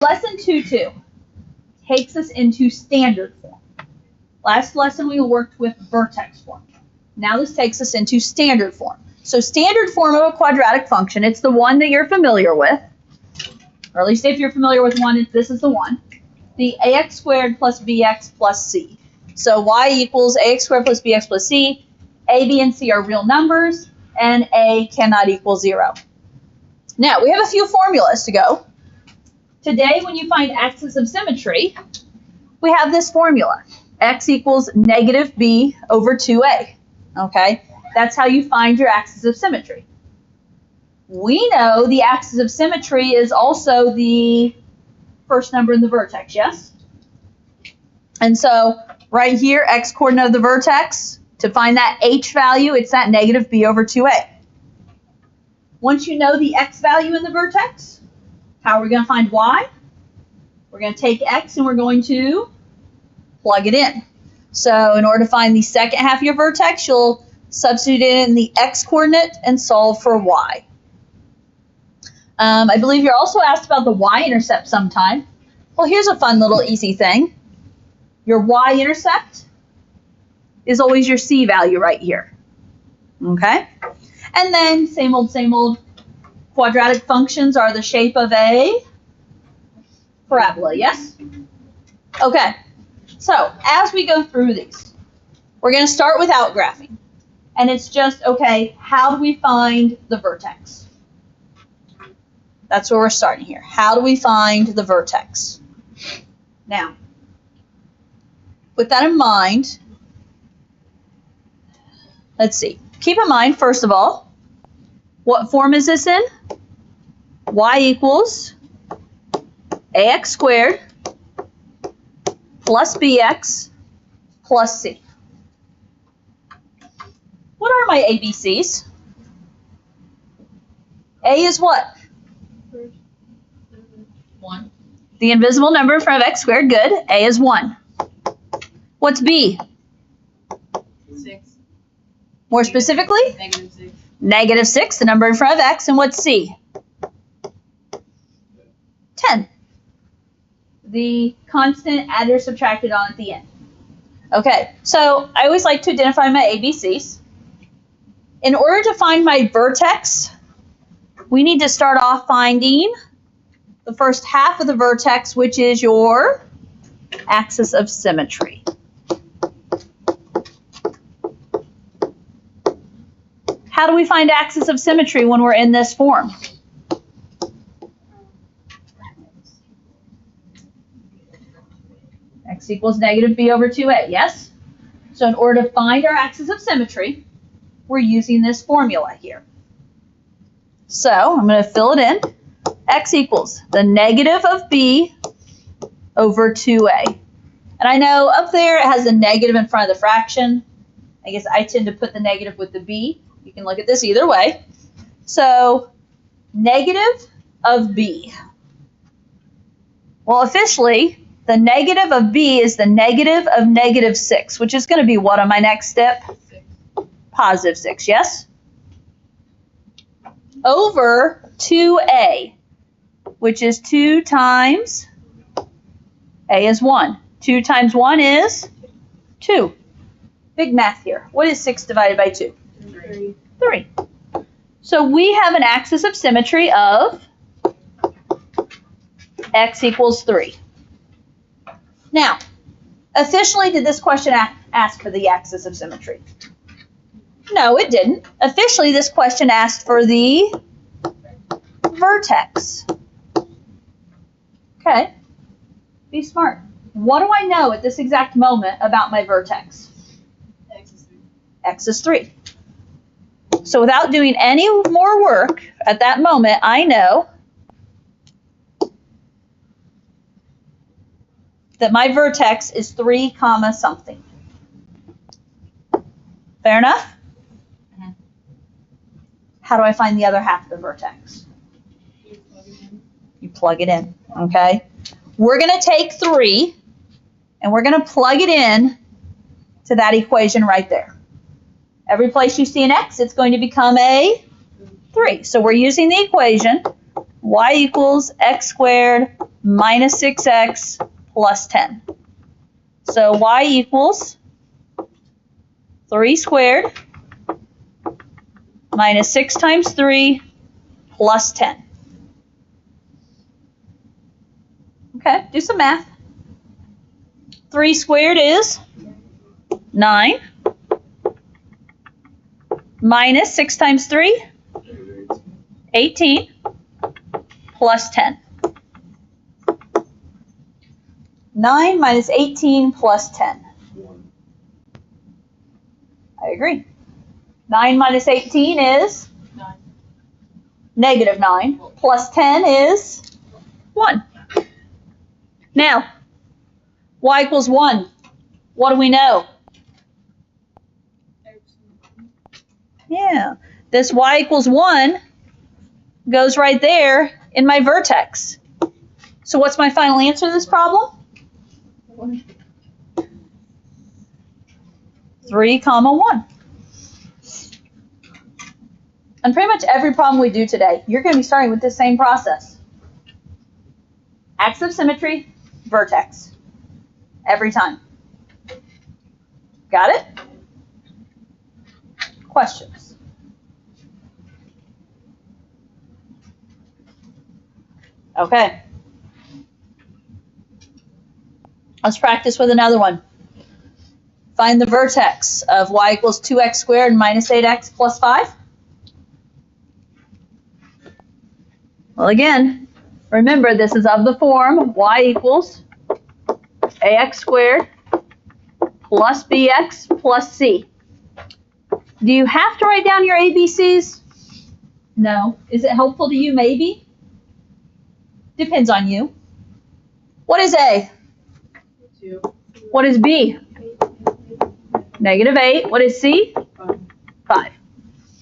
lesson 2.2 takes us into standard form. Last lesson we worked with vertex form. Now this takes us into standard form. So standard form of a quadratic function, it's the one that you're familiar with, or at least if you're familiar with one, this is the one. The ax squared plus bx plus c. So y equals ax squared plus bx plus c. A, b, and c are real numbers, and a cannot equal 0. Now, we have a few formulas to go. Today, when you find axis of symmetry, we have this formula. X equals negative b over 2a. Okay? That's how you find your axis of symmetry. We know the axis of symmetry is also the first number in the vertex, yes? And so, right here, x coordinate of the vertex, to find that h value, it's that negative b over 2a. Once you know the x value in the vertex, how are we going to find y? We're going to take x and we're going to plug it in. So in order to find the second half of your vertex, you'll substitute in the x coordinate and solve for y. I believe you're also asked about the y-intercept sometime. Well, here's a fun little easy thing. Your y-intercept is always your c value right here. Okay? And then same old quadratic functions are the shape of a parabola, yes? Okay. So, as we go through these, we're going to start with outgraphing. And it's just, okay, how do we find the vertex? That's where we're starting here. How do we find the vertex? Now, with that in mind, let's see. Keep in mind, first of all, what form is this in? Y equals ax squared plus bx plus c. What are my ABCs? A is what? 1. The invisible number in front of x squared, good. A is 1. What's B? 6. More specifically? Negative 6. Negative 6, the number in front of x. And what's C? 10. The constant added or subtracted on at the end. Okay, so I always like to identify my ABCs. In order to find my vertex, we need to start off finding the first half of the vertex, which is your axis of symmetry. How do we find axis of symmetry when we're in this form? X equals negative b over 2a, yes? So in order to find our axis of symmetry, we're using this formula here. So I'm going to fill it in. X equals the negative of b over 2a. And I know up there it has a negative in front of the fraction. I guess I tend to put the negative with the b. You can look at this either way. So negative of b. Well, officially, the negative of b is the negative of negative 6, which is going to be what on my next step? 6. Positive 6, yes? Over 2a, which is 2 times a is 1. 2 times 1 is 2. Big math here. What is 6 divided by 2? 3. 3. So we have an axis of symmetry of x equals 3. Now, officially, did this question ask for the axis of symmetry? No, it didn't. Officially, this question asked for the vertex. Okay, be smart. What do I know at this exact moment about my vertex? X is 3. X is 3. So without doing any more work at that moment, I know that my vertex is 3 comma something. Fair enough? Mm-hmm. How do I find the other half of the vertex? You plug it in, okay? We're going to take 3 and we're going to plug it in to that equation right there. Every place you see an x, it's going to become a 3. So we're using the equation. y equals x squared minus 6x plus 10. So y equals 3 squared minus 6 times 3 plus 10. Okay, do some math. 3 squared is 9 minus 6 times 3, 18 plus 10. 9 minus 18 plus 10. I agree. 9 minus 18 is 9. negative 9. Plus 10 is 1. Now, y equals 1. What do we know? Yeah, this y equals 1 goes right there in my vertex. So what's my final answer to this problem? 3, 1. And pretty much every problem we do today, you're going to be starting with this same process. Axis of symmetry, vertex. Every time. Got it? Questions? Okay. Let's practice with another one. Find the vertex of y equals 2x squared minus 8x plus 5. Well, again, remember this is of the form y equals ax squared plus bx plus c. Do you have to write down your ABCs? No. Is it helpful to you? Maybe. Depends on you. What is A? 2. What is B? Negative 8. What is C? 5.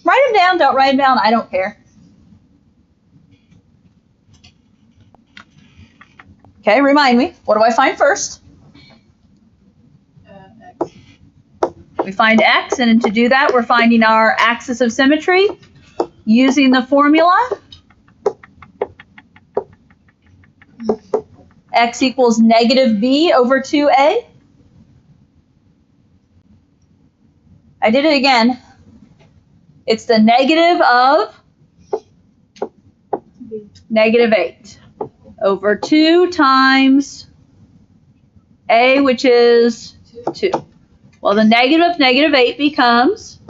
Write them down. Don't write them down. I don't care. Okay, remind me. What do I find first? X. We find x, and to do that, we're finding our axis of symmetry using the formula. X equals negative b over 2a. I did it again. It's the negative of negative 8 over 2 times a, which is 2. Well, the negative of negative 8 becomes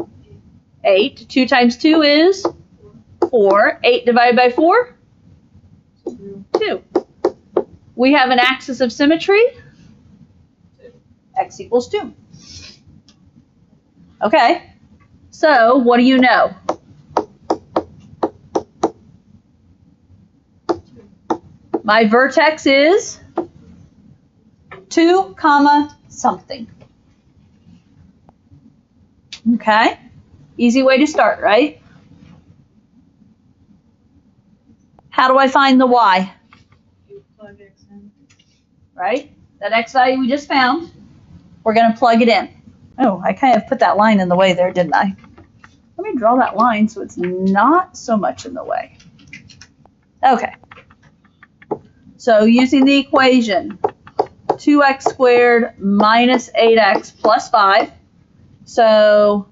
8. 2 times 2 is 4. 8 divided by 4? 2. We have an axis of symmetry. X equals 2. Okay, so what do you know? My vertex is 2, something. Okay, easy way to start, right? How do I find the y? You plug X in. Right? That x value we just found, we're going to plug it in. Oh, I kind of put that line in the way there, didn't I? Let me draw that line so it's not so much in the way. Okay. So using the equation, 2x squared minus 8x plus 5. So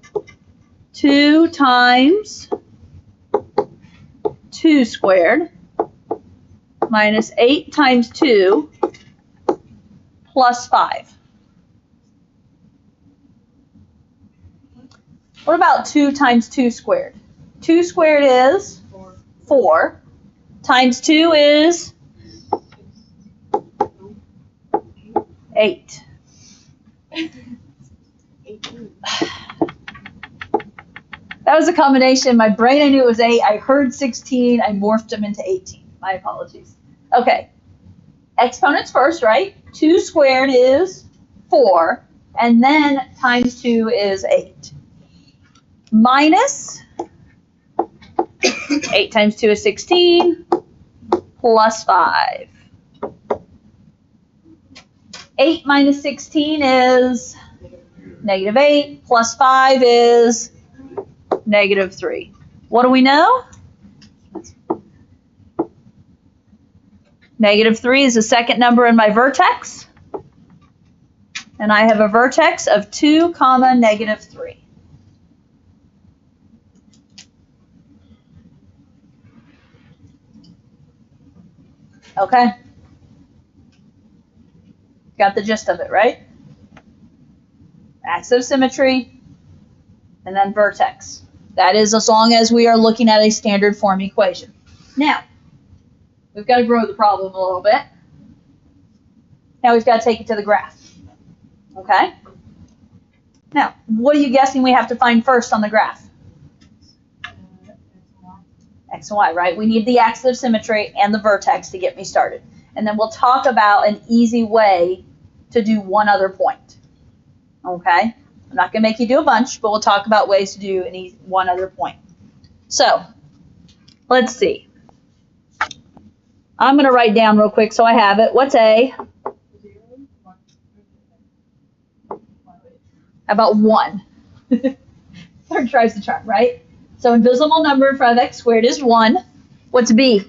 2 times 2 squared minus 8 times 2 plus 5. What about 2 times 2 squared? 2 squared is 4. 4. Times 2 is 8. 18. That was a combination. In my brain, I knew it was 8. I heard 16. I morphed them into 18. My apologies. Okay. Exponents first, right? 2 squared is 4. And then times 2 is 8. Minus 8 times 2 is 16. Plus 5. 8 minus 16 is negative 8. Plus 5 is negative 3. What do we know? -3 is the second number in my vertex. And I have a vertex of 2, -3. Okay. Got the gist of it, right? Axis of symmetry, and then vertex. That is as long as we are looking at a standard form equation. Now, we've got to grow the problem a little bit. Now we've got to take it to the graph. Okay? Now, what are you guessing we have to find first on the graph? X and Y, right? We need the axis of symmetry and the vertex to get me started. And then we'll talk about an easy way to do one other point. Okay? I'm not going to make you do a bunch, but we'll talk about ways to do one other point. So, let's see. I'm going to write down real quick so I have it. What's A? About 1. Third tries the charm, right? So invisible number in front of x squared is 1. What's B?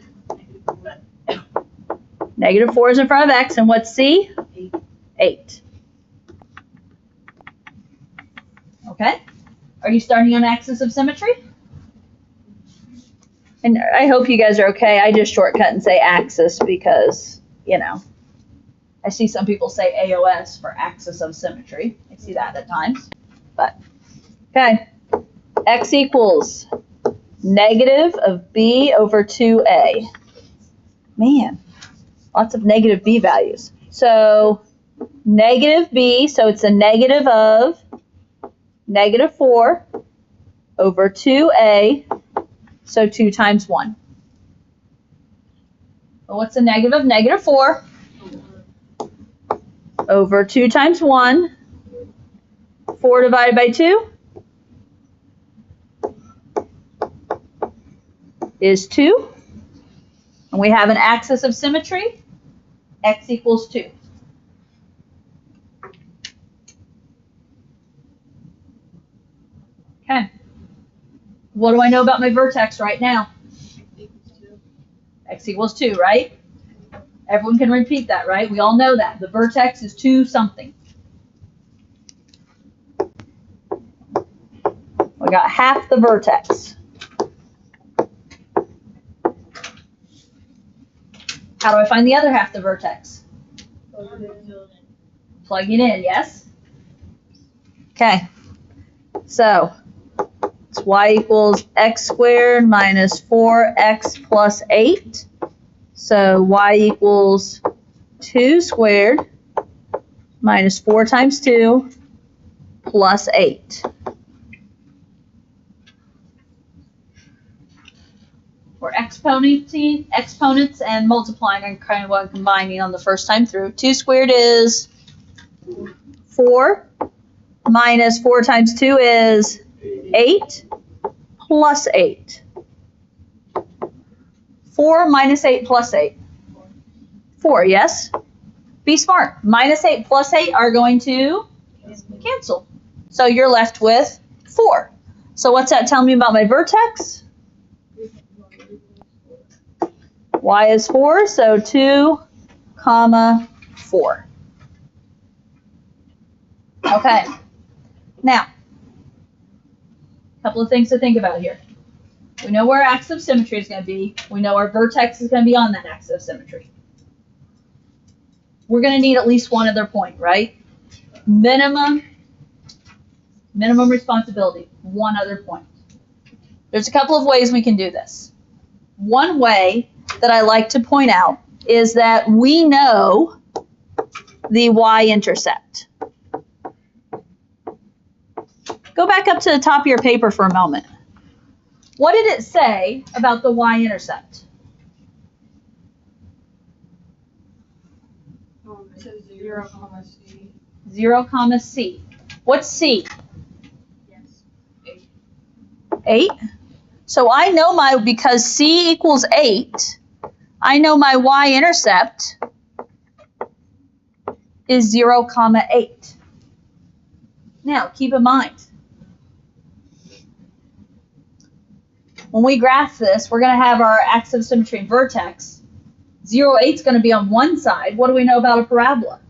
-4 is in front of x, and what's C? 8. Okay? Are you starting on axis of symmetry? And I hope you guys are okay. I just shortcut and say axis because, you know, I see some people say AOS for axis of symmetry. I see that at times. But, okay. X equals negative of B over 2A. Man, lots of negative B values. So, negative B, so it's a negative of -4 over 2A, so 2 times 1. Well, what's the negative of -4 over 2 times 1? 4 divided by 2 is 2. And we have an axis of symmetry, x equals 2. Okay. What do I know about my vertex right now? X equals 2, right? Everyone can repeat that, right? We all know that. The vertex is 2 something. We got half the vertex. How do I find the other half the vertex? Plug it in, yes? Okay. So, it's y equals x squared minus 4x plus 8. So y equals 2 squared minus 4 times 2 plus 8. We're exponents and multiplying and kind of combining on the first time through. 2 squared is 4 minus 4 times 2 is 8 plus 8. 4 minus 8 plus 8. 4, yes? Be smart. Minus 8 plus 8 are going to cancel. So you're left with 4. So what's that tell me about my vertex? Y is 4, so 2, 4. Okay. Now, a couple of things to think about here. We know where our axis of symmetry is going to be. We know our vertex is going to be on that axis of symmetry. We're going to need at least one other point, right? Minimum responsibility, one other point. There's a couple of ways we can do this. One way that I like to point out is that we know the y-intercept. Go back up to the top of your paper for a moment. What did it say about the y-intercept? It says 0, C. 0, C. What's C? Yes. 8. So I know because C equals 8, I know my y-intercept is 0, 8. Now, keep in mind, when we graph this, we're going to have our axis of symmetry and vertex. 0, 8 is going to be on one side. What do we know about a parabola?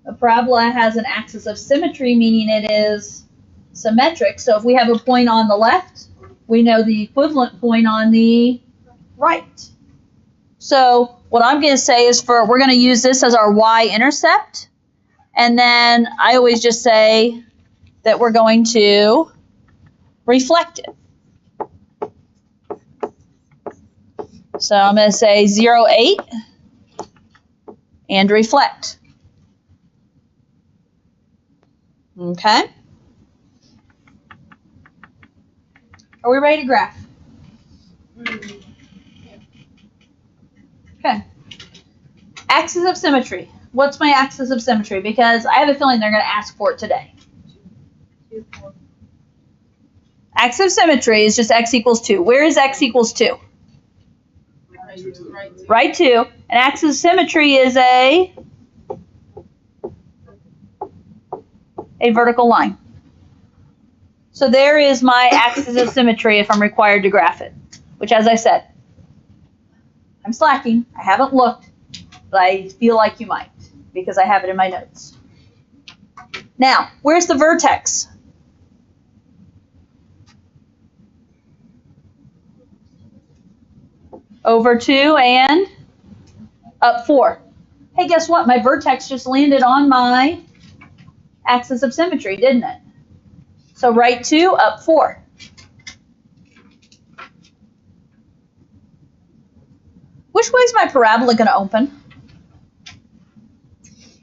A parabola has an axis of symmetry, meaning it is symmetric. So if we have a point on the left, we know the equivalent point on the right. So what I'm going to say is we're going to use this as our y-intercept. And then I always just say that we're going to reflect it. So I'm going to say 0, 8 and reflect. Okay. Are we ready to graph? Okay. Axis of symmetry. What's my axis of symmetry? Because I have a feeling they're going to ask for it today. Axis of symmetry is just x equals 2. Where is x equals 2? Right 2. An axis of symmetry is a vertical line. So there is my axis of symmetry if I'm required to graph it, which, as I said, I'm slacking. I haven't looked, but I feel like you might because I have it in my notes. Now, where's the vertex? Over 2 and up 4. Hey, guess what? My vertex just landed on my axis of symmetry, didn't it? So right 2, up 4. Which way is my parabola going to open?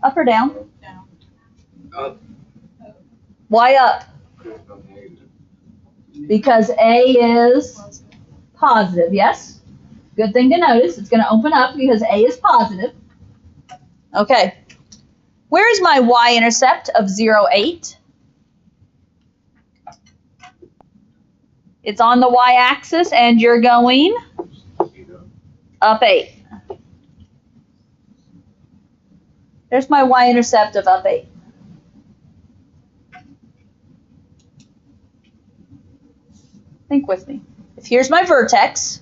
Up or down? Down. Up. Why up? Because A is positive, yes? Good thing to notice. It's going to open up because A is positive. Okay. Where is my y-intercept of 0, 8? It's on the y-axis, and you're going up 8. There's my y-intercept of up 8. Think with me. If here's my vertex,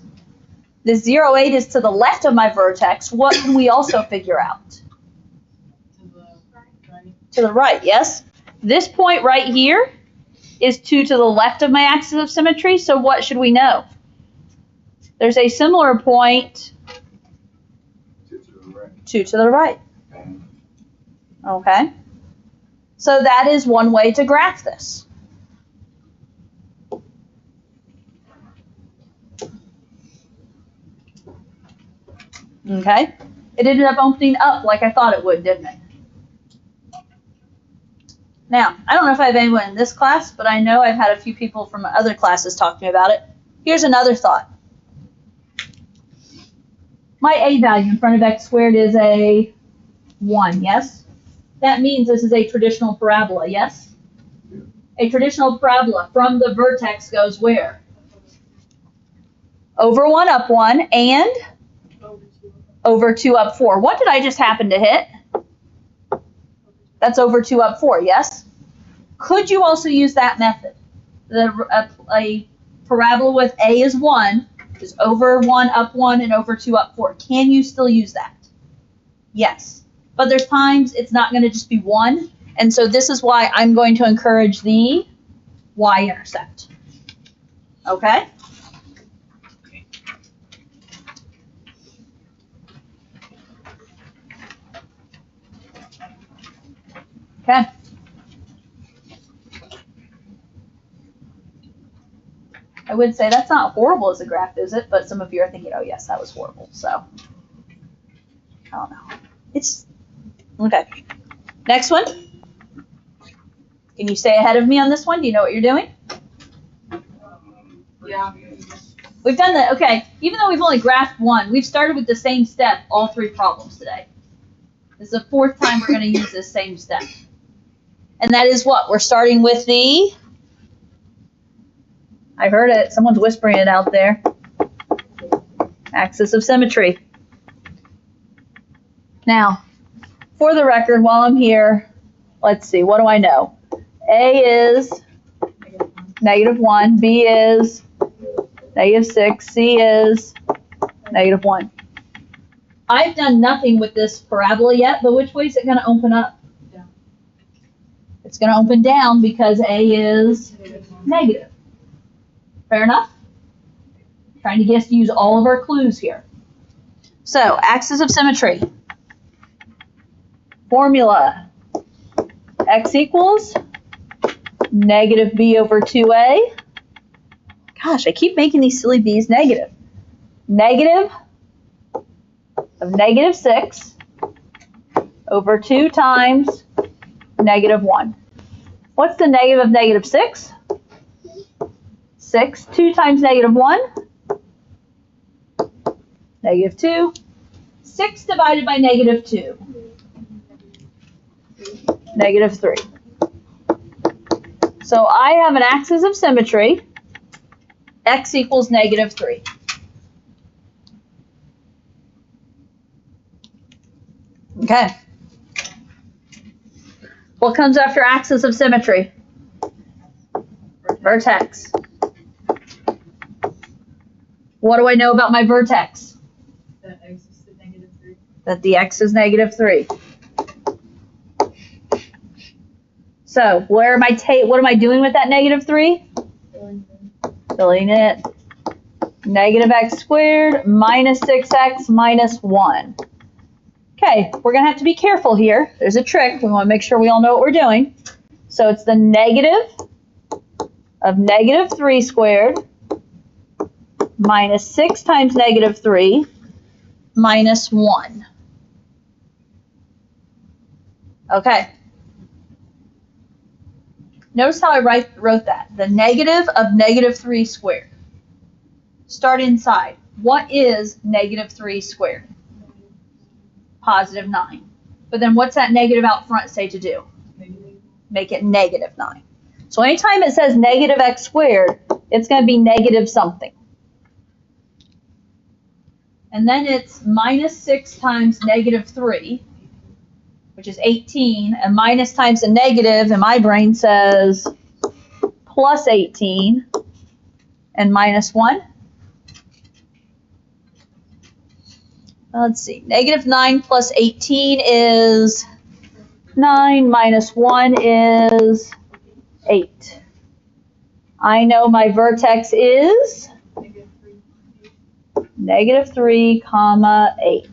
the 0, 8 is to the left of my vertex, what can we also figure out? To the right, yes? This point right here is 2 to the left of my axis of symmetry, so what should we know? There's a similar point 2 to the right. Okay? So that is one way to graph this. Okay? It ended up opening up like I thought it would, didn't it? Now, I don't know if I have anyone in this class, but I know I've had a few people from other classes talk to me about it. Here's another thought. My a value in front of x squared is a 1, yes? That means this is a traditional parabola, yes? A traditional parabola from the vertex goes where? Over 1, up 1, and over 2, up 4. What did I just happen to hit? That's over 2, up 4, yes? Could you also use that method? A parabola with a is 1 is over 1, up 1, and over 2, up 4. Can you still use that? Yes. But there's times it's not going to just be 1, and so this is why I'm going to encourage the y-intercept. Okay? Okay. I would say that's not horrible as a graph, is it? But some of you are thinking, oh, yes, that was horrible. So, I don't know. It's, okay. Next one. Can you stay ahead of me on this one? Do you know what you're doing? Yeah. We've done that. Okay. Even though we've only graphed one, we've started with the same step all 3 problems today. This is the 4th time we're going to use this same step. And that is what? We're starting with the, I heard it. Someone's whispering it out there. Axis of symmetry. Now, for the record, while I'm here, let's see. What do I know? A is -1. B is -6. C is negative 1. I've done nothing with this parabola yet, but which way is it going to open up? Down. It's going to open down because A is negative. Fair enough? Trying to get us to use all of our clues here. So, axis of symmetry. Formula. X equals negative B over 2A. Gosh, I keep making these silly B's negative. Negative of negative 6 over 2 times negative 1. What's the negative of negative 6? 6. 2 times negative 1? Negative 2. 6 divided by negative 2. Negative 3. So I have an axis of symmetry. X equals negative 3. Okay. What comes after axis of symmetry? Vertex. What do I know about my vertex? That X is the negative 3. That the x is negative 3. So where am I what am I doing with that negative 3? Filling it. Negative x squared minus 6x minus 1. Okay, we're going to have to be careful here. There's a trick. We want to make sure we all know what we're doing. So it's the negative of negative 3 squared minus 6 times negative 3 minus 1. Okay. Notice how I wrote that. The negative of negative 3 squared. Start inside. What is negative 3 squared? Positive 9. But then what's that negative out front say to do? Negative. Make it negative 9. So anytime it says negative x squared, it's going to be negative something. And then it's minus 6 times negative 3, which is 18. And minus times a negative, and my brain says plus 18 and minus 1. Let's see. Negative 9 plus 18 is 9. Minus 1 is 8. I know my vertex is negative 3, comma 8.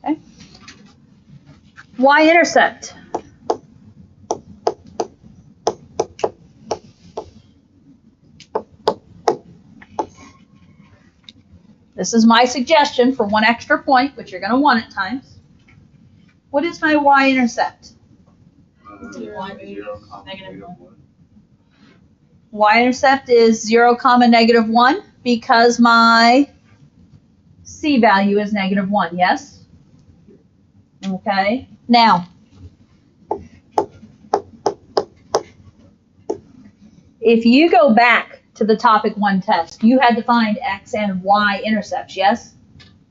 Okay. Y-intercept. This is my suggestion for 1 extra point, which you're going to want at times. What is my y-intercept? 0, negative 1. Y-intercept is 0, comma negative 1 because my C value is negative 1, yes? Okay. Now, if you go back to the topic 1 test, you had to find x and y intercepts, yes?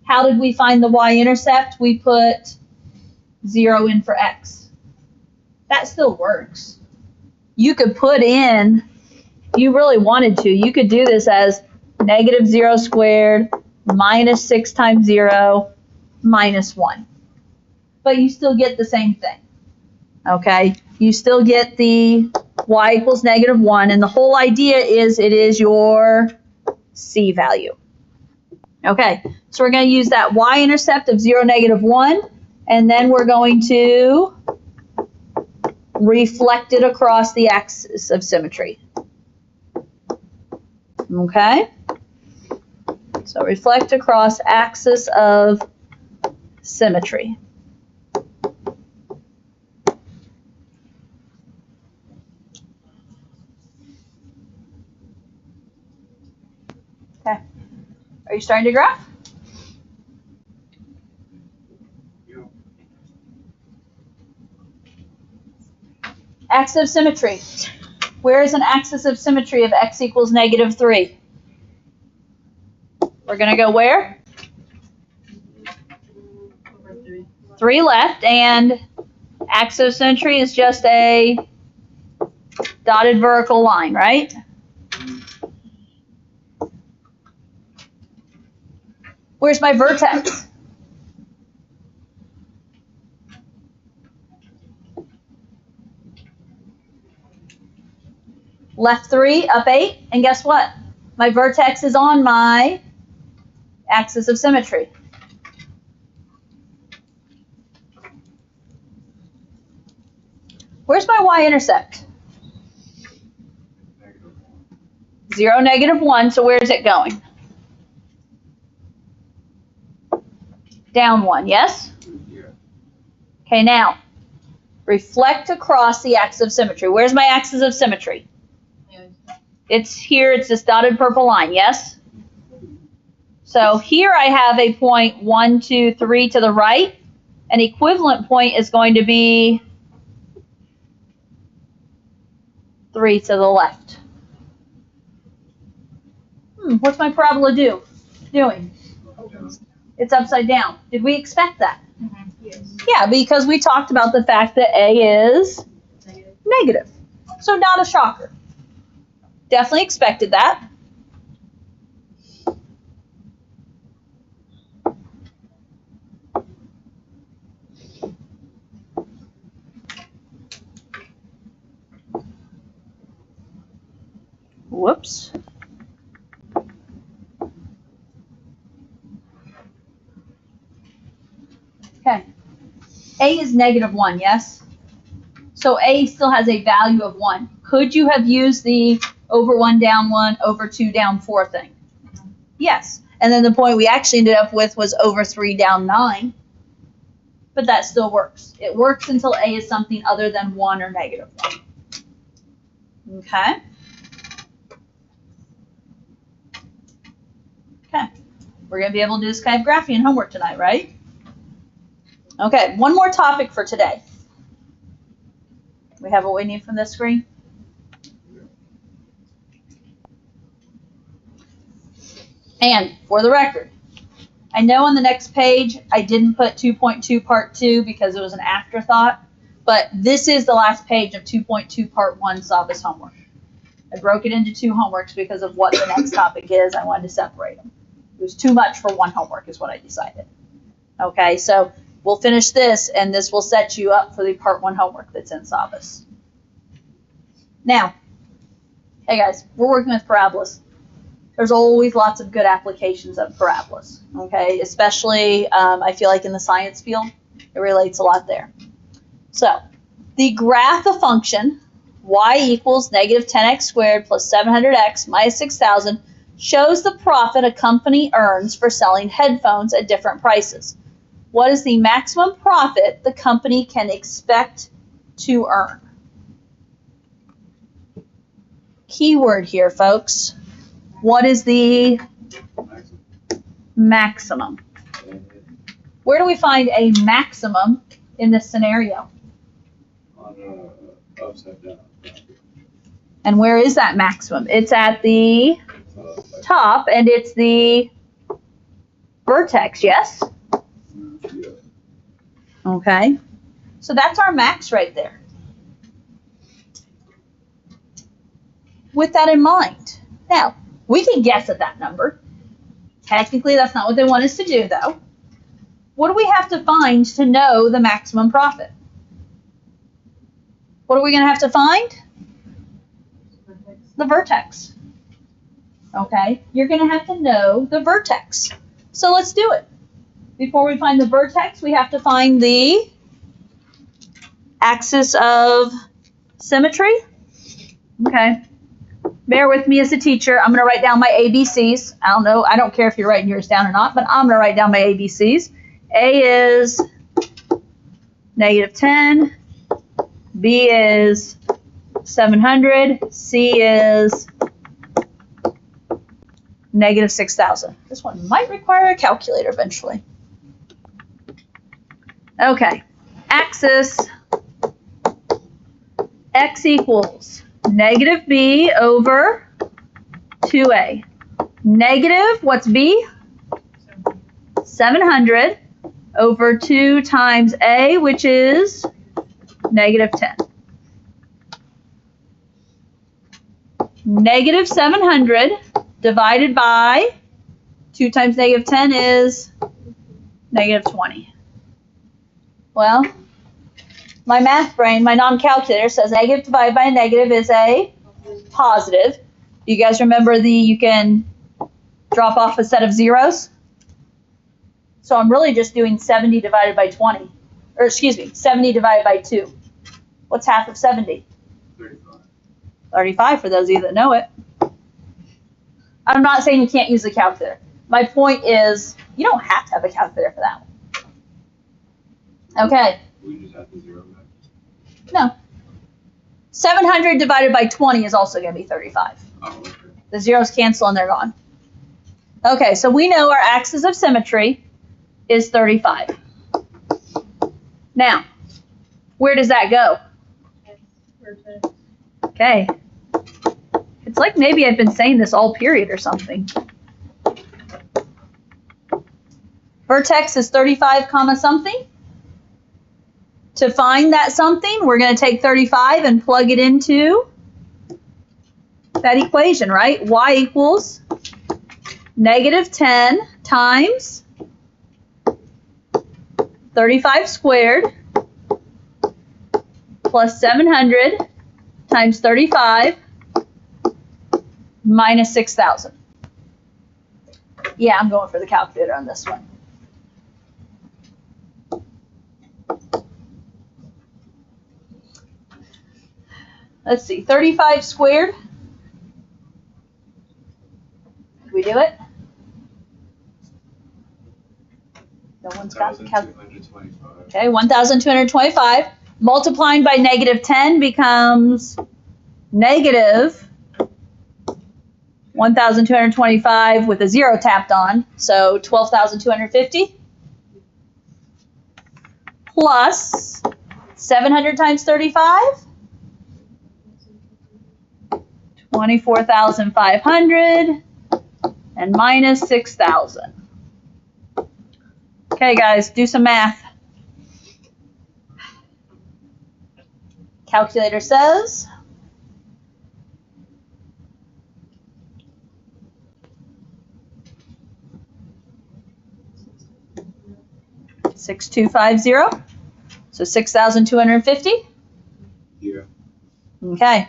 How did we find the y-intercept? We put 0 in for x. That still works. You could put in, if you really wanted to, you could do this as negative 0 squared minus 6 times 0 minus 1. But you still get the same thing. Okay? You still get the y equals negative 1, and the whole idea is it is your C value. Okay, so we're going to use that y-intercept of 0, negative 1, and then we're going to reflect it across the axis of symmetry. Okay? So reflect across axis of symmetry. Okay. Are you starting to graph? Axis of symmetry. Where is an axis of symmetry of x equals negative 3? We're going to go where? Over 3. 3 left, and Axis of symmetry is just a dotted vertical line, right? Where's my vertex? Left 3, up 8, and guess what? My vertex is on my axis of symmetry. Where's my y-intercept? 0, -1, so where's it going? Down 1, yes? Okay, now, reflect across the axis of symmetry. Where's my axis of symmetry? It's here, it's this dotted purple line, yes? So here I have a point 1, 2, 3 to the right. An equivalent point is going to be 3 to the left. What's my parabola doing? It's upside down. Did we expect that? Yes. Yeah, because we talked about the fact that A is negative. So not a shocker. Definitely expected that. Whoops. Okay. A is -1, yes? So A still has a value of 1. Could you have used the over 1 down 1, over 2 down 4 thing? Yes. And then the point we actually ended up with was over 3 down 9. But that still works. It works until A is something other than 1 or -1. Okay? Okay. We're going to be able to do this kind of graphing homework tonight, right? Okay, one more topic for today. We have what we need from this screen? And for the record, I know on the next page I didn't put 2.2 part 2 because it was an afterthought, but this is the last page of 2.2 part 1 Savas homework. I broke it into 2 homeworks because of what the next topic is. I wanted to separate them. It was too much for 1 homework is what I decided. Okay, so we'll finish this, and this will set you up for the part 1 homework that's in Savas. Now, hey guys, we're working with parabolas. There's always lots of good applications of parabolas, okay? Especially, I feel like in the science field, it relates a lot there. So, the graph of function, y equals -10x squared plus 700x minus 6,000, shows the profit a company earns for selling headphones at different prices. What is the maximum profit the company can expect to earn? Keyword here, folks. What is the maximum? Where do we find a maximum in this scenario? On upside down. And where is that maximum? It's at the top, and it's the vertex, yes? Yeah. Okay. So that's our max right there. With that in mind, now, we can guess at that number. Technically, that's not what they want us to do, though. What do we have to find to know the maximum profit? What are we going to have to find? The vertex. Okay, you're going to have to know the vertex. So let's do it. Before we find the vertex, we have to find the axis of symmetry. Okay. Bear with me as a teacher. I'm going to write down my ABCs. I don't know. I don't care if you're writing yours down or not, but I'm going to write down my ABCs. A is -10. B is 700. C is -6,000. This one might require a calculator eventually. Okay. Axis x equals -b over 2a. Negative, what's b? 700 over 2 times a, which is negative 10. Negative 700 divided by 2 times negative 10 is negative 20. Well, my math brain, my non-calculator says negative divided by a negative is a positive. You guys remember you can drop off a set of zeros? So I'm really just doing 70 divided by 20. Or excuse me, 70 divided by 2. What's half of 70? 35. 35 for those of you that know it. I'm not saying you can't use the calculator. My point is, you don't have to have a calculator for that one. Okay. We just have to zero back. No. 700 divided by 20 is also going to be 35. Oh, okay. The zeros cancel and they're gone. Okay, so we know our axis of symmetry is 35. Now, where does that go? Okay. It's like maybe I've been saying this all period or something. Vertex is 35 comma something. To find that something, we're going to take 35 and plug it into that equation, right? Y equals negative 10 times 35 squared plus 700 times 35 minus 6,000. Yeah, I'm going for the calculator on this one. Let's see, 35 squared. Did we do it? No one's got the calculator. 1,225. Okay, 1,225. Multiplying by negative 10 becomes negative 1,225 with a 0 tapped on, so 12,250 plus 700 times 35, 24,500 and minus 6,000. Okay, guys, do some math. Calculator says 6,250. So 6,250. Yeah. Okay.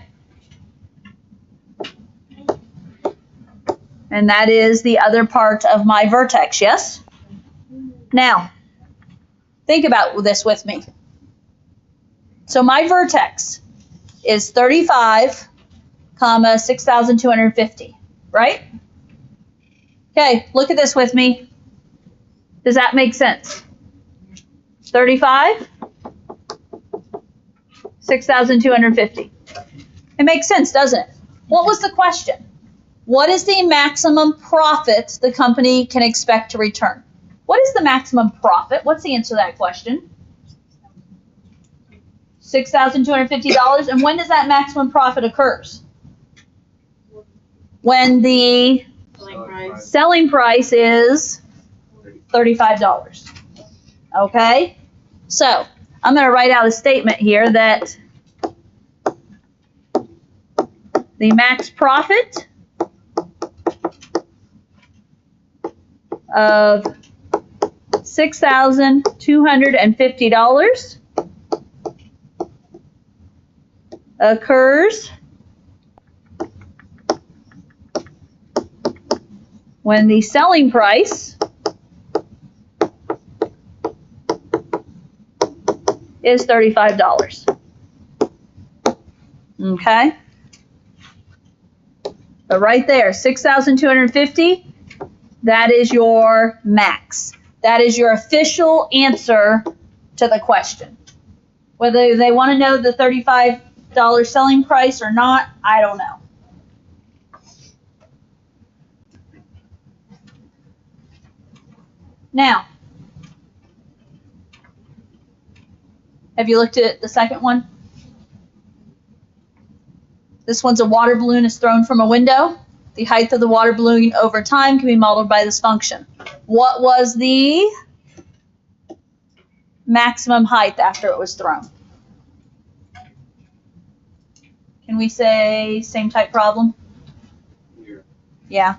And that is the other part of my vertex, yes? Now, think about this with me. So my vertex is 35, comma 6,250, right? Okay, look at this with me. Does that make sense? 35, 6,250. It makes sense, doesn't it? What was the question? What is the maximum profit the company can expect to return? What is the maximum profit? What's the answer to that question? $6,250. And when does that maximum profit occurs? When the selling price is $35. Okay? So, I'm going to write out a statement here that the max profit of $6,250 occurs when the selling price is $35. Okay? So right there, 6,250, that is your max. That is your official answer to the question. Whether they want to know the $35 selling price or not, I don't know. Now, have you looked at the second one? This one's a water balloon is thrown from a window. The height of the water balloon over time can be modeled by this function. What was the maximum height after it was thrown? Can we say same type problem? Here. Yeah.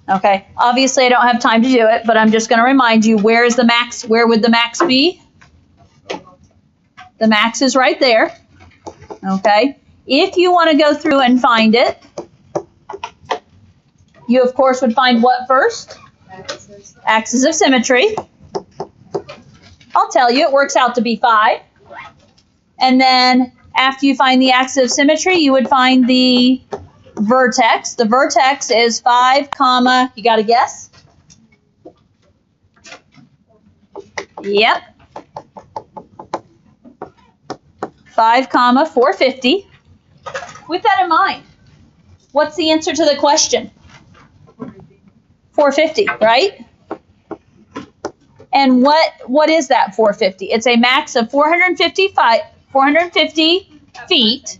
Okay. Obviously, I don't have time to do it, but I'm just going to remind you, where is the max? Where would the max be? The max is right there. Okay. If you want to go through and find it, you, of course, would find what first? Axis of symmetry. I'll tell you, it works out to be 5. And then after you find the axis of symmetry, you would find the vertex. The vertex is 5, comma, you got to guess? Yep. 5, comma, 450. With that in mind, what's the answer to the question? 450, right? And what is that 450? It's a max of 450 feet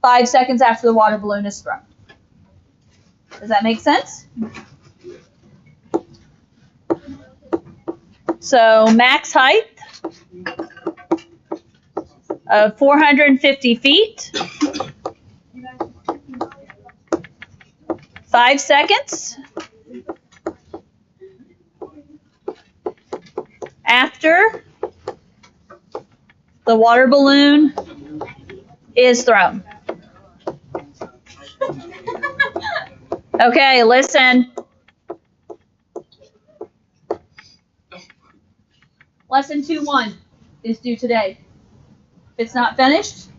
5 seconds after the water balloon is thrown. Does that make sense? So max height of 450 feet, 5 seconds after the water balloon is thrown. Okay, listen. Lesson 2-1 is due today. If it's not finished,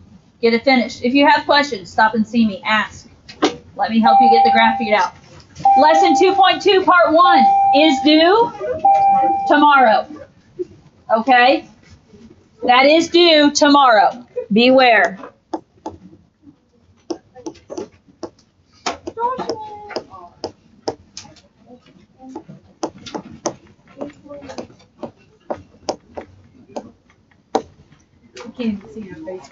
get it finished. If you have questions, stop and see me. Ask. Let me help you get the graph figured out. Lesson 2.2, part 1 is due tomorrow. Okay? That is due tomorrow. Beware. I can't even see your face.